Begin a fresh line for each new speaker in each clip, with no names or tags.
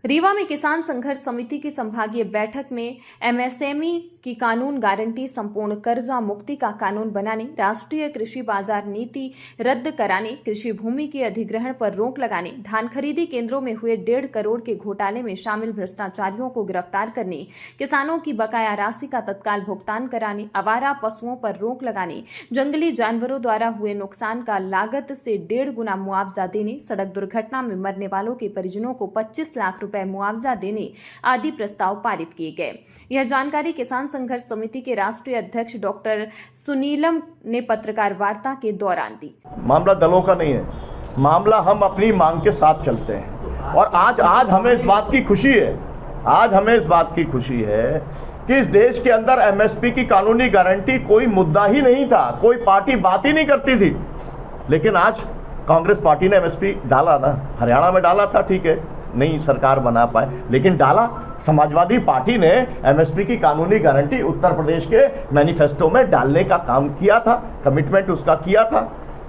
रीवा में किसान संघर्ष समिति की संभागीय बैठक में एमएसएमई की कानून गारंटी, संपूर्ण कर्जा मुक्ति का कानून बनाने, राष्ट्रीय कृषि बाजार नीति रद्द कराने, कृषि भूमि के अधिग्रहण पर रोक लगाने, धान खरीदी केंद्रों में हुए 1.5 करोड़ के घोटाले में शामिल भ्रष्टाचारियों को गिरफ्तार करने, किसानों की बकाया राशि का तत्काल भुगतान कराने, आवारा पशुओं पर रोक लगाने, जंगली जानवरों द्वारा हुए नुकसान का लागत से 1.5 गुना मुआवजा देने, सड़क दुर्घटना में मरने वालों के परिजनों को 25 लाख रुपए मुआवजा देने आदि प्रस्ताव पारित किए गए। यह जानकारी किसान संघर्ष समिति के राष्ट्रीय अध्यक्ष डॉक्टर सुनीलम ने पत्रकार वार्ता के दौरान दी।
मामला दलों का नहीं है, मामला हम अपनी मांग के साथ चलते हैं और आज हमें इस बात की खुशी है, आज हमें इस बात की खुशी है कि इस देश के अंदर एमएसपी की कानूनी गारंटी कोई मुद्दा ही नहीं था, कोई पार्टी बात ही नहीं करती थी। लेकिन आज कांग्रेस पार्टी ने एमएसपी डाला ना, हरियाणा में डाला था, ठीक है, नहीं सरकार बना पाए, लेकिन डाला। समाजवादी पार्टी ने एमएसपी की कानूनी गारंटी उत्तर प्रदेश के मैनिफेस्टो में डालने का काम किया था, कमिटमेंट उसका किया था,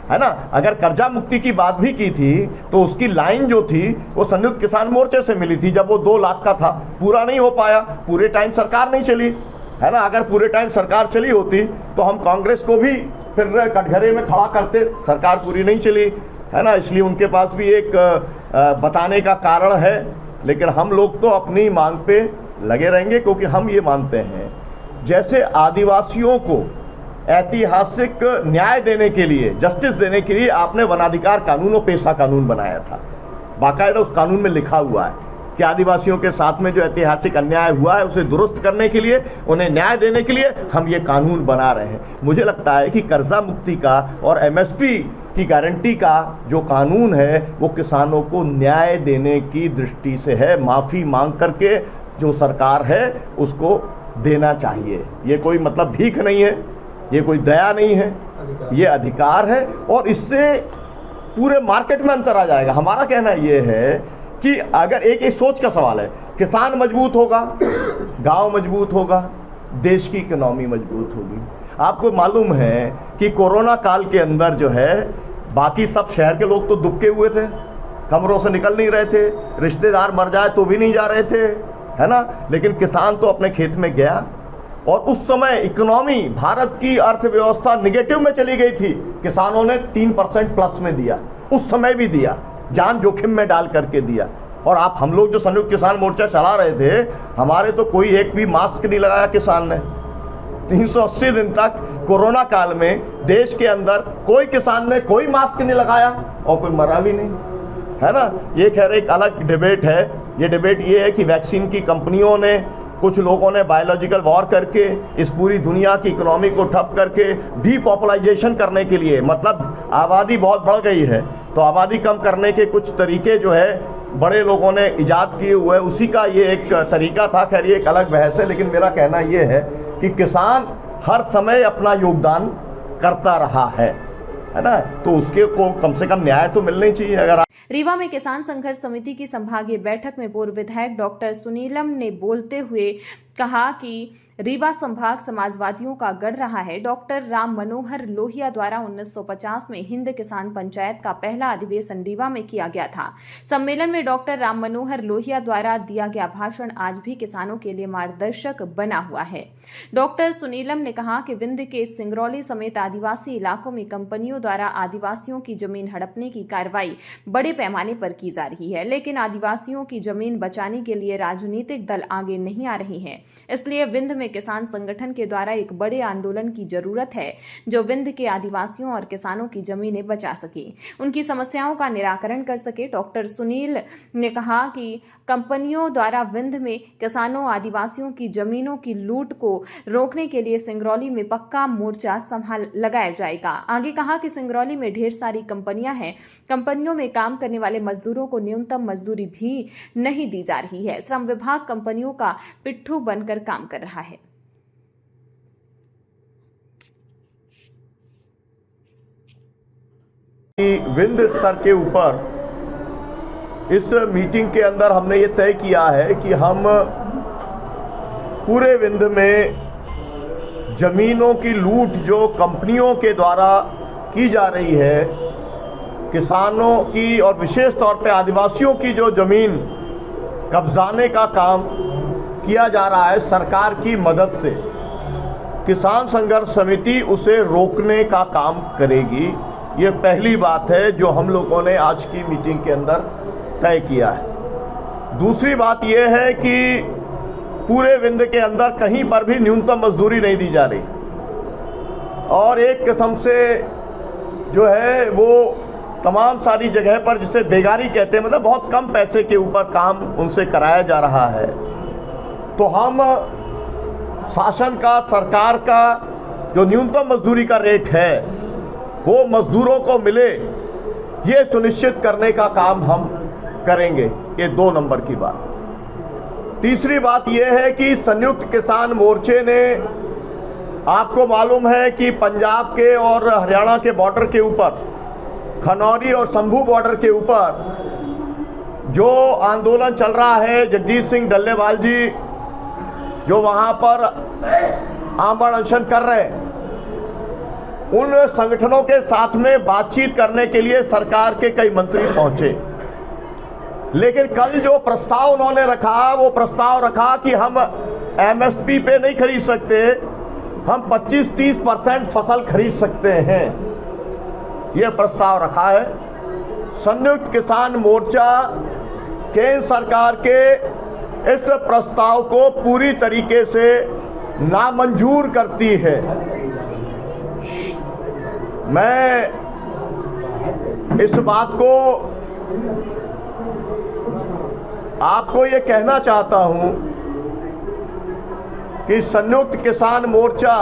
है ना। अगर कर्जा मुक्ति की बात भी की थी तो उसकी लाइन जो थी वो संयुक्त किसान मोर्चे से मिली थी, जब वो 2 लाख का था, पूरा नहीं हो पाया, पूरे टाइम सरकार नहीं चली, है ना। अगर पूरे टाइम सरकार चली होती तो हम कांग्रेस को भी फिर कटघरे में खड़ा करते, सरकार पूरी नहीं चली, है ना। इसलिए उनके पास भी एक बताने का कारण है, लेकिन हम लोग तो अपनी मांग पे लगे रहेंगे, क्योंकि हम ये मानते हैं जैसे आदिवासियों को ऐतिहासिक न्याय देने के लिए, जस्टिस देने के लिए आपने वनाधिकार कानून और पेशा कानून बनाया था, बाकायदा उस कानून में लिखा हुआ है कि आदिवासियों के साथ में जो ऐतिहासिक अन्याय हुआ है उसे दुरुस्त करने के लिए, उन्हें न्याय देने के लिए हम ये कानून बना रहे हैं। मुझे लगता है कि कर्जा मुक्ति का और एमएसपी की गारंटी का जो कानून है वो किसानों को न्याय देने की दृष्टि से है। माफ़ी मांग करके जो सरकार है उसको देना चाहिए। ये कोई मतलब भीख नहीं है, ये कोई दया नहीं है, ये अधिकार है और इससे पूरे मार्केट में अंतर आ जाएगा। हमारा कहना ये है कि अगर एक सोच का सवाल है, किसान मजबूत होगा, गांव मजबूत होगा, देश की इकोनॉमी मजबूत होगी। आपको मालूम है कि कोरोना काल के अंदर जो है बाकी सब शहर के लोग तो दुबके हुए थे, कमरों से निकल नहीं रहे थे, रिश्तेदार मर जाए तो भी नहीं जा रहे थे, है ना। लेकिन किसान तो अपने खेत में गया और उस समय इकोनॉमी, भारत की अर्थव्यवस्था निगेटिव में चली गई थी, किसानों ने 3% प्लस में दिया, उस समय भी दिया, जान जोखिम में डाल करके दिया। और आप हम लोग जो संयुक्त किसान मोर्चा चला रहे थे, हमारे तो कोई एक भी मास्क नहीं लगाया किसान ने। 380 दिन तक कोरोना काल में देश के अंदर कोई किसान ने कोई मास्क नहीं लगाया और कोई मरा भी नहीं, है ना। ये खैर एक अलग डिबेट है। ये डिबेट ये है कि वैक्सीन की कंपनियों ने, कुछ लोगों ने बायोलॉजिकल वॉर करके इस पूरी दुनिया की इकोनॉमी को ठप करके डीपॉपुलाइजेशन करने के लिए, मतलब आबादी बहुत बढ़ गई है तो आबादी कम करने के कुछ तरीके जो है बड़े लोगों ने इजाद किए हुए, उसी का ये एक तरीका था। खैर ये एक अलग बहस है, लेकिन मेरा कहना ये है कि किसान हर समय अपना योगदान करता रहा है ना, तो उसके को कम से कम न्याय तो मिलना ही चाहिए। अगर
रीवा में किसान संघर्ष समिति की संभागीय बैठक में पूर्व विधायक डॉक्टर सुनीलम ने बोलते हुए कहा कि रीवा संभाग समाजवादियों का गढ़ रहा है। डॉक्टर राम मनोहर लोहिया द्वारा 1950 में हिंद किसान पंचायत का पहला अधिवेशन रीवा में किया गया था। सम्मेलन में डॉक्टर राम मनोहर लोहिया द्वारा दिया गया भाषण आज भी किसानों के लिए मार्गदर्शक बना हुआ है। डॉक्टर सुनीलम ने कहा कि विंध्य के सिंगरौली समेत आदिवासी इलाकों में कंपनियों द्वारा आदिवासियों की जमीन हड़पने की कार्रवाई बड़े पैमाने पर की जा रही है, लेकिन आदिवासियों की जमीन बचाने के लिए राजनीतिक दल आगे नहीं आ रहे हैं। इसलिए विंध्य में किसान संगठन के द्वारा एक बड़े आंदोलन की जरूरत है जो विंध्य के आदिवासियों और किसानों की जमीनें बचा सके, उनकी समस्याओं का निराकरण कर सके। डॉक्टर सुनील ने कहा कि कंपनियों द्वारा विंध्य में किसानों आदिवासियों की जमीनों की लूट को रोकने के लिए सिंगरौली में पक्का मोर्चा लगाया जाएगा। आगे कहा कि सिंगरौली में ढेर सारी कंपनियां हैं, कंपनियों में काम करने वाले मजदूरों को न्यूनतम मजदूरी भी नहीं दी जा रही है। श्रम विभाग कंपनियों का पिट्ठू बनकर काम कर रहा है।
विंध्य स्तर के ऊपर इस मीटिंग के अंदर हमने ये तय किया है कि हम पूरे विंध्य में जमीनों की लूट जो कंपनियों के द्वारा की जा रही है, किसानों की और विशेष तौर पे आदिवासियों की जो ज़मीन कब्जाने का काम किया जा रहा है सरकार की मदद से, किसान संघर्ष समिति उसे रोकने का काम करेगी। ये पहली बात है जो हम लोगों ने आज की मीटिंग के अंदर तय किया है। दूसरी बात यह है कि पूरे विंध्य के अंदर कहीं पर भी न्यूनतम मजदूरी नहीं दी जा रही और एक किस्म से जो है वो तमाम सारी जगह पर जिसे बेगारी कहते हैं, मतलब बहुत कम पैसे के ऊपर काम उनसे कराया जा रहा है। तो हम शासन का, सरकार का जो न्यूनतम मजदूरी का रेट है वो मजदूरों को मिले, ये सुनिश्चित करने का काम हम करेंगे। ये 2 नंबर की बात। तीसरी बात यह है कि संयुक्त किसान मोर्चे ने, आपको मालूम है कि पंजाब के और हरियाणा के बॉर्डर के ऊपर, खनौरी और शंभू बॉर्डर के ऊपर जो आंदोलन चल रहा है, जगजीत सिंह डल्लेवाल जी जो वहाँ पर आमरण अनशन कर रहे हैं, उन संगठनों के साथ में बातचीत करने के लिए सरकार के कई मंत्री पहुँचे। लेकिन कल जो प्रस्ताव उन्होंने रखा, वो प्रस्ताव रखा कि हम एमएसपी पे नहीं खरीद सकते, हम 25-30% फसल खरीद सकते हैं। ये प्रस्ताव रखा है। संयुक्त किसान मोर्चा केंद्र सरकार के इस प्रस्ताव को पूरी तरीके से नामंजूर करती है। मैं इस बात को आपको ये कहना चाहता हूं कि संयुक्त किसान मोर्चा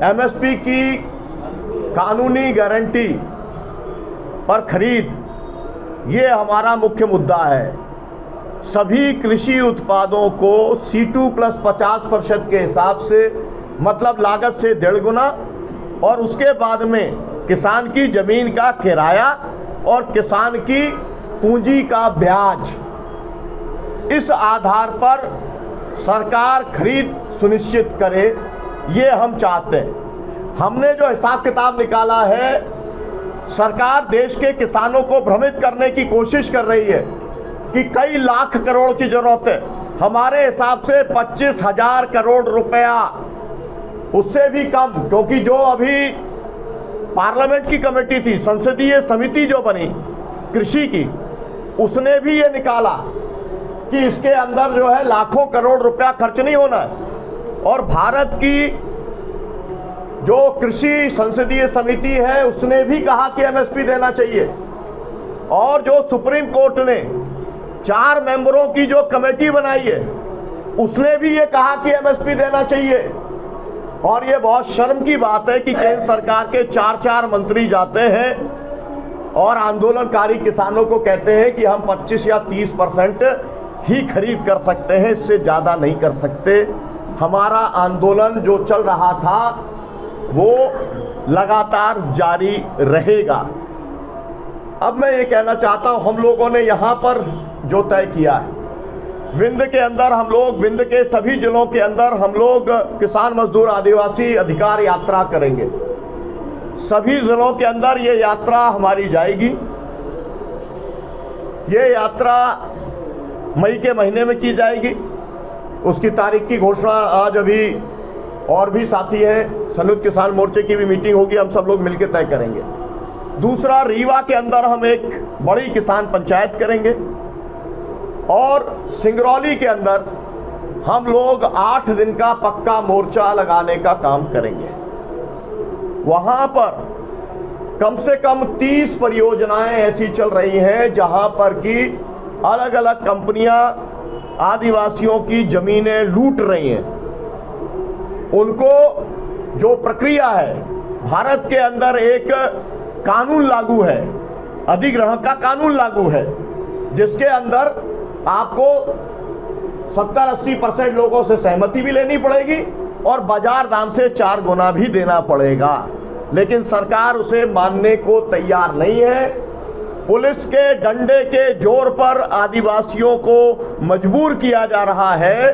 एमएसपी की कानूनी गारंटी पर खरीद, ये हमारा मुख्य मुद्दा है। सभी कृषि उत्पादों को C2+50% के हिसाब से, मतलब लागत से 1.5 गुना, और उसके बाद में किसान की ज़मीन का किराया और किसान की पूंजी का ब्याज, इस आधार पर सरकार खरीद सुनिश्चित करे, ये हम चाहते हैं। हमने जो हिसाब किताब निकाला है, सरकार देश के किसानों को भ्रमित करने की कोशिश कर रही है कि कई लाख करोड़ की ज़रूरत है। हमारे हिसाब से 25,000 करोड़ रुपया, उससे भी कम, क्योंकि जो अभी पार्लियामेंट की कमेटी थी, संसदीय समिति जो बनी कृषि की, उसने भी ये निकाला कि इसके अंदर जो है लाखों करोड़ रुपया खर्च नहीं होना है। और भारत की जो कृषि संसदीय समिति है उसने भी कहा कि एमएसपी देना चाहिए। और जो सुप्रीम कोर्ट ने 4 मेंबरों की जो कमेटी बनाई है उसने भी ये कहा कि एमएसपी देना चाहिए। और ये बहुत शर्म की बात है कि केंद्र सरकार के 4 मंत्री जाते हैं और आंदोलनकारी किसानों को कहते हैं कि हम 25 या 30% ही खरीद कर सकते हैं, इससे ज़्यादा नहीं कर सकते। हमारा आंदोलन जो चल रहा था वो लगातार जारी रहेगा। अब मैं ये कहना चाहता हूँ, हम लोगों ने यहाँ पर जो तय किया है, विंध्य के अंदर हम लोग, विंध्य के सभी जिलों के अंदर हम लोग किसान मजदूर आदिवासी अधिकार यात्रा करेंगे। सभी जिलों के अंदर ये यात्रा हमारी जाएगी। ये यात्रा मई के महीने में की जाएगी। उसकी तारीख की घोषणा आज अभी और भी साथी हैं, संयुक्त किसान मोर्चे की भी मीटिंग होगी, हम सब लोग मिलकर तय करेंगे। दूसरा, रीवा के अंदर हम एक बड़ी किसान पंचायत करेंगे और सिंगरौली के अंदर हम लोग 8 दिन का पक्का मोर्चा लगाने का काम करेंगे। वहाँ पर कम से कम 30 परियोजनाएं ऐसी चल रही हैं जहाँ पर कि अलग अलग कंपनियां आदिवासियों की ज़मीनें लूट रही हैं। उनको जो प्रक्रिया है, भारत के अंदर एक कानून लागू है, अधिग्रहण का कानून लागू है, जिसके अंदर आपको 70-80% लोगों से सहमति भी लेनी पड़ेगी और बाजार दाम से 4 गुना भी देना पड़ेगा। लेकिन सरकार उसे मानने को तैयार नहीं है। पुलिस के डंडे के जोर पर आदिवासियों को मजबूर किया जा रहा है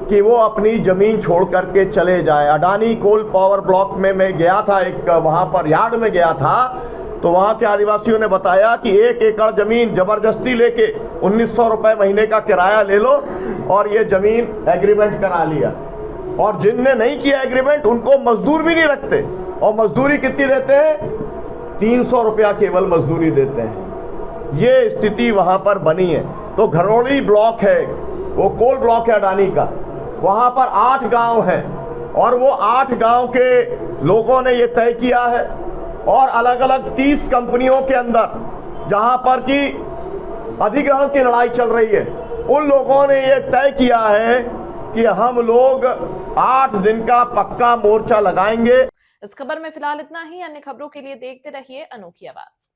कि वो अपनी ज़मीन छोड़ करके चले जाए। अडानी कोल पावर ब्लॉक में मैं गया था, एक वहाँ पर यार्ड में गया था, तो वहाँ के आदिवासियों ने बताया कि 1 एकड़ ज़मीन ज़बरदस्ती लेके 1900 रुपये महीने का किराया ले लो और ये ज़मीन एग्रीमेंट करा लिया। और जिनने नहीं किया एग्रीमेंट उनको मजदूर भी नहीं रखते, और मजदूरी कितनी देते हैं? 300 रुपया केवल मजदूरी देते हैं। ये स्थिति वहाँ पर बनी है। तो घरौली ब्लॉक है, वो कोल ब्लॉक है अडानी का, वहाँ पर 8 गांव हैं और वो 8 गांव के लोगों ने ये तय किया है, और अलग अलग 30 कंपनियों के अंदर जहाँ पर कि अधिग्रहण की लड़ाई चल रही है, उन लोगों ने ये तय किया है कि हम लोग 8 दिन का पक्का मोर्चा लगाएंगे।
इस खबर में फिलहाल इतना ही। अन्य खबरों के लिए देखते रहिए अनोखी आवाज।